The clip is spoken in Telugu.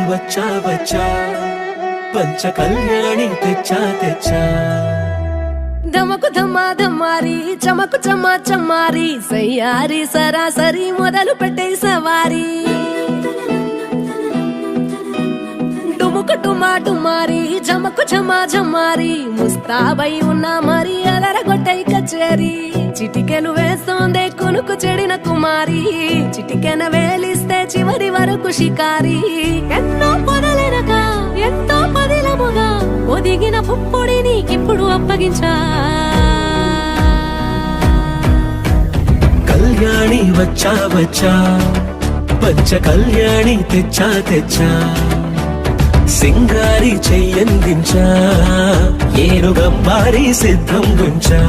వచ్చా వచ్చా పంచ కళ్యాణి తెచ్చా తెచ్చా ధమకు ధమ్మా ధమ్మారి చమకు చమ్మా చమ్మారి సయ్యారి సరాసరి మొదలు పెట్టే సవారీ డుముకు డుమా డుమారి జమకు ఝమా ఝమారి ముస్తాబై ఉన్నా మరి అలరగొట్టై కచేరి చిటికెలు వేస్తోందే కునుకు చెడిన కుమారి చిటికెన వేలిస్తే చివరి వరకు షికారి ఎన్నో పొదలెనక ఎంతో పదిలముగా ఒదిగిన పుప్పొడి నీకిప్పుడు అప్పగించా కళ్యాణి వచ్చా వచ్చా పంచ కళ్యాణి తెచ్చా తెచ్చా సింగారి చెయ్యందించా ఏనుగంబారి సిద్ధం గుంచా